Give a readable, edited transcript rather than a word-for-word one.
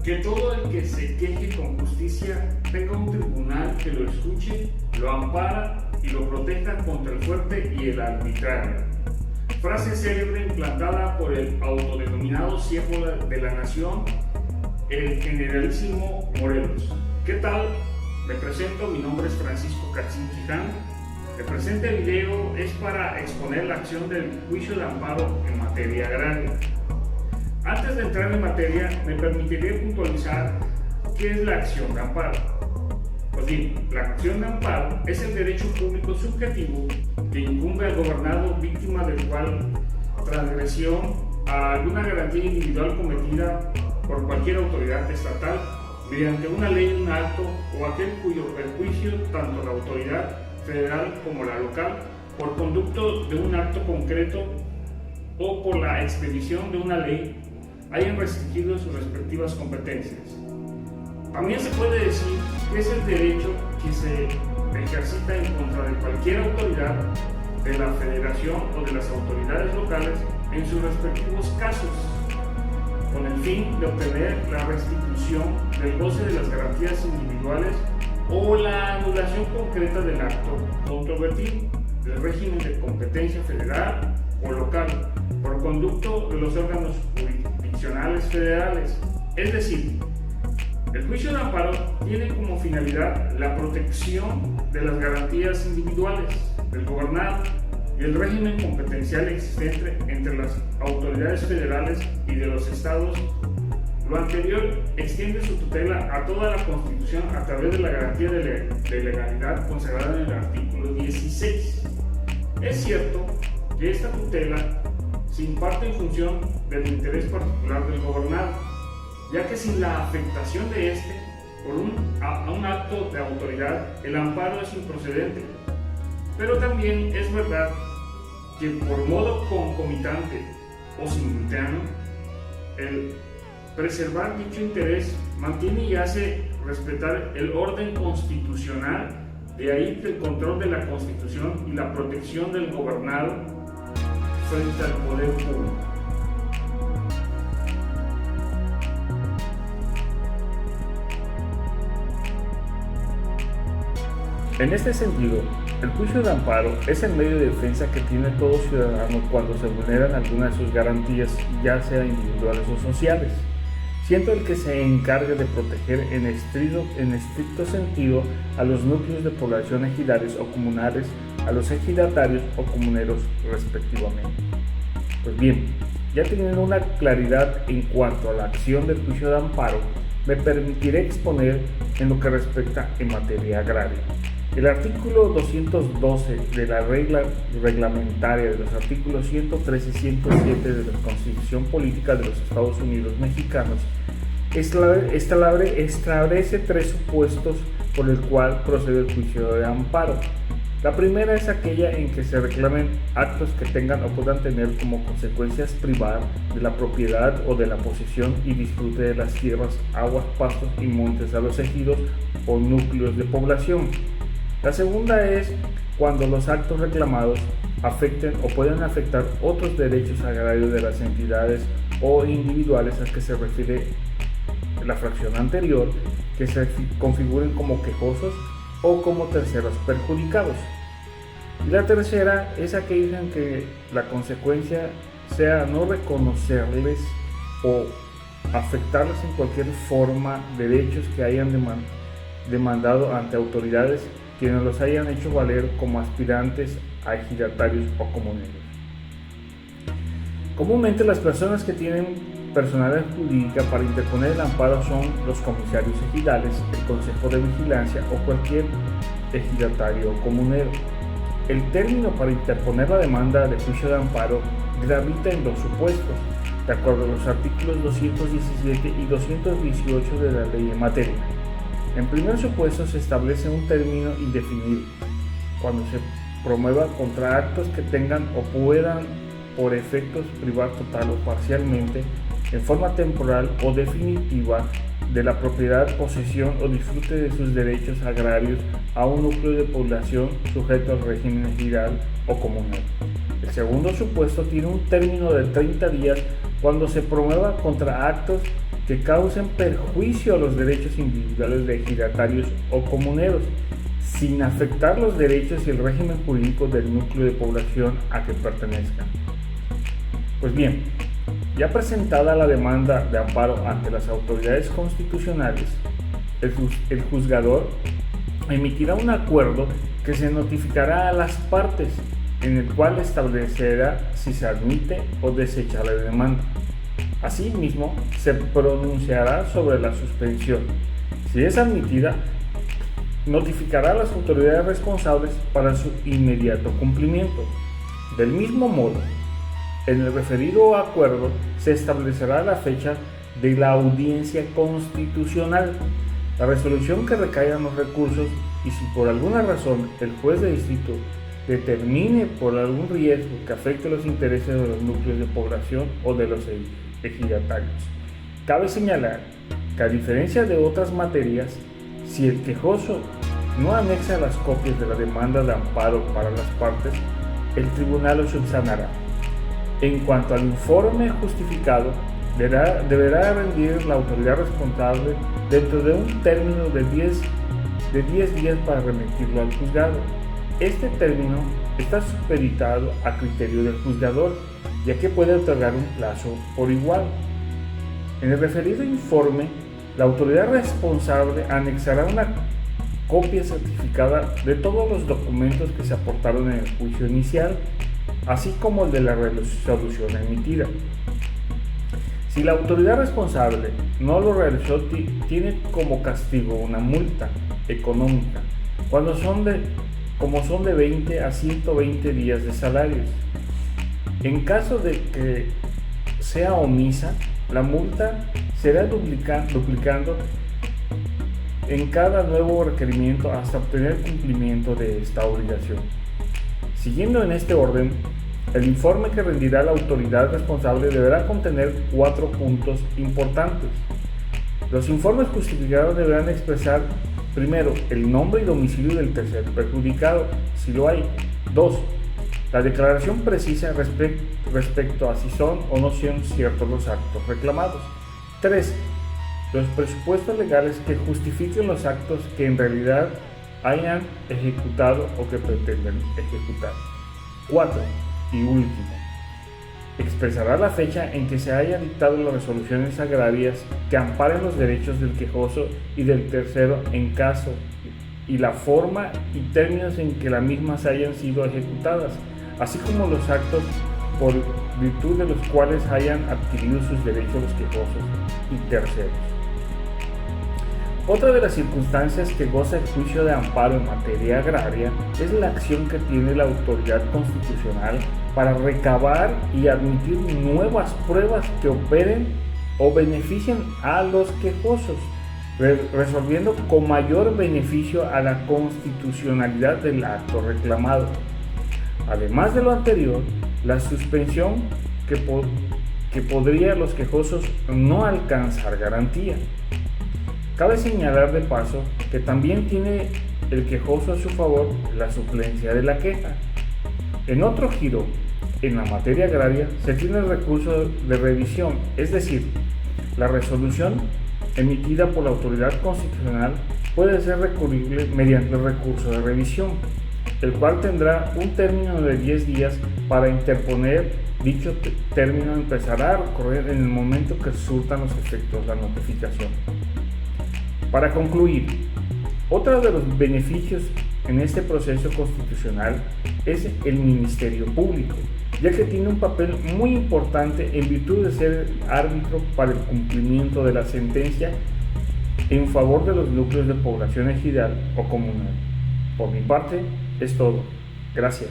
Que todo el que se queje con justicia tenga un tribunal que lo escuche, lo ampara y lo proteja contra el fuerte y el arbitrario. Frase célebre implantada por el autodenominado siervo de la nación, el generalísimo Morelos. ¿Qué tal? Me presento, mi nombre es Francisco Cachín Quiján. El presente video es para exponer la acción del juicio de amparo en materia agraria. Antes de entrar en materia, me permitiré puntualizar qué es la acción de amparo. Pues bien, la acción de amparo es el derecho público subjetivo que incumbe al gobernado víctima del cual transgresión a alguna garantía individual cometida por cualquier autoridad estatal mediante una ley, un acto o aquel cuyo perjuicio tanto la autoridad federal como la local por conducto de un acto concreto o por la expedición de una ley hayan restringido sus respectivas competencias. También se puede decir que es el derecho que se ejercita en contra de cualquier autoridad de la federación o de las autoridades locales en sus respectivos casos, con el fin de obtener la restitución del goce de las garantías individuales o la anulación concreta del acto controvertido del régimen de competencia federal o local por conducto de los órganos jurisdiccionales federales. Es decir, el juicio de amparo tiene como finalidad la protección de las garantías individuales del gobernado y el régimen competencial existente entre las autoridades federales y de los estados. Lo anterior extiende su tutela a toda la Constitución a través de la garantía de legalidad consagrada en el artículo 16. Es cierto que esta tutela se imparte en función del interés particular del gobernado, ya que sin la afectación de este a un acto de autoridad, el amparo es improcedente. Pero también es verdad que por modo concomitante o simultáneo, el preservar dicho interés mantiene y hace respetar el orden constitucional, de ahí el control de la Constitución y la protección del gobernado frente al poder público. En este sentido, el juicio de amparo es el medio de defensa que tiene todo ciudadano cuando se vulneran algunas de sus garantías, ya sea individuales o sociales, siendo el que se encargue de proteger en estricto sentido a los núcleos de población ejidales o comunales, a los ejidatarios o comuneros respectivamente. Pues bien, ya teniendo una claridad en cuanto a la acción del juicio de amparo, me permitiré exponer en lo que respecta en materia agraria. El artículo 212 de la regla reglamentaria de los artículos 103 y 107 de la Constitución Política de los Estados Unidos Mexicanos establece tres supuestos por el cual procede el juicio de amparo. La primera es aquella en que se reclamen actos que tengan o puedan tener como consecuencias privar de la propiedad o de la posesión y disfrute de las tierras, aguas, pastos y montes a los ejidos o núcleos de población. La segunda es cuando los actos reclamados afecten o puedan afectar otros derechos agrarios de las entidades o individuales a que se refiere la fracción anterior, que se configuren como quejosos o como terceros perjudicados. Y la tercera es aquella en que la consecuencia sea no reconocerles o afectarles en cualquier forma derechos que hayan demandado ante autoridades quienes los hayan hecho valer como aspirantes a ejidatarios o comuneros. Comúnmente las personas que tienen personalidad jurídica para interponer el amparo son los comisarios ejidales, el consejo de vigilancia o cualquier ejidatario o comunero. El término para interponer la demanda de juicio de amparo gravita en dos supuestos, de acuerdo a los artículos 217 y 218 de la ley en materia. En primer supuesto se establece un término indefinido cuando se promueva contra actos que tengan o puedan por efectos privar total o parcialmente, en forma temporal o definitiva, de la propiedad, posesión o disfrute de sus derechos agrarios a un núcleo de población sujeto al régimen ejidal o comunal. El segundo supuesto tiene un término de 30 días cuando se promueva contra actos que causen perjuicio a los derechos individuales de ejidatarios o comuneros, sin afectar los derechos y el régimen jurídico del núcleo de población a que pertenezcan. Pues bien, ya presentada la demanda de amparo ante las autoridades constitucionales, el juzgador emitirá un acuerdo que se notificará a las partes, en el cual establecerá si se admite o desecha la demanda. Asimismo, se pronunciará sobre la suspensión. Si es admitida, notificará a las autoridades responsables para su inmediato cumplimiento. Del mismo modo, en el referido acuerdo se establecerá la fecha de la audiencia constitucional, la resolución que recaigan los recursos y si por alguna razón el juez de distrito determine por algún riesgo que afecte los intereses de los núcleos de población o de los ejidatarios. Cabe señalar que a diferencia de otras materias, si el quejoso no anexa las copias de la demanda de amparo para las partes, el tribunal lo subsanará. En cuanto al informe justificado, deberá rendir la autoridad responsable dentro de un término de 10 días para remitirlo al juzgado. Este término está supeditado a criterio del juzgador, ya que puede otorgar un plazo por igual. En el referido informe, la autoridad responsable anexará una copia certificada de todos los documentos que se aportaron en el juicio inicial, así como el de la resolución emitida. Si la autoridad responsable no lo realizó, tiene como castigo una multa económica, como son de 20 a 120 días de salarios. En caso de que sea omisa, la multa será duplicando en cada nuevo requerimiento hasta obtener cumplimiento de esta obligación. Siguiendo en este orden, el informe que rendirá la autoridad responsable deberá contener 4 puntos importantes. Los informes justificados deberán expresar, primero, el nombre y domicilio del tercer perjudicado, si lo hay. 2. La declaración precisa respecto a si son o no son ciertos los actos reclamados. 3. Los presupuestos legales que justifiquen los actos que en realidad hayan ejecutado o que pretenden ejecutar. 4. Y último, expresará la fecha en que se haya dictado las resoluciones agrarias que amparen los derechos del quejoso y del tercero en caso, y la forma y términos en que las mismas hayan sido ejecutadas, así como los actos por virtud de los cuales hayan adquirido sus derechos los quejosos y terceros. Otra de las circunstancias que goza el juicio de amparo en materia agraria es la acción que tiene la autoridad constitucional para recabar y admitir nuevas pruebas que operen o beneficien a los quejosos, resolviendo con mayor beneficio a la constitucionalidad del acto reclamado. Además de lo anterior, la suspensión que podría los quejosos no alcanzar garantía. Cabe señalar de paso que también tiene el quejoso a su favor la suplencia de la queja. En otro giro, en la materia agraria, se tiene el recurso de revisión, es decir, la resolución emitida por la autoridad constitucional puede ser recurrible mediante el recurso de revisión, el cual tendrá un término de 10 días para interponer. Dicho término empezará a correr en el momento que surtan los efectos la notificación. Para concluir, otro de los beneficios en este proceso constitucional es el Ministerio Público, ya que tiene un papel muy importante en virtud de ser árbitro para el cumplimiento de la sentencia en favor de los núcleos de población ejidal o comunal. Por mi parte, es todo. Gracias.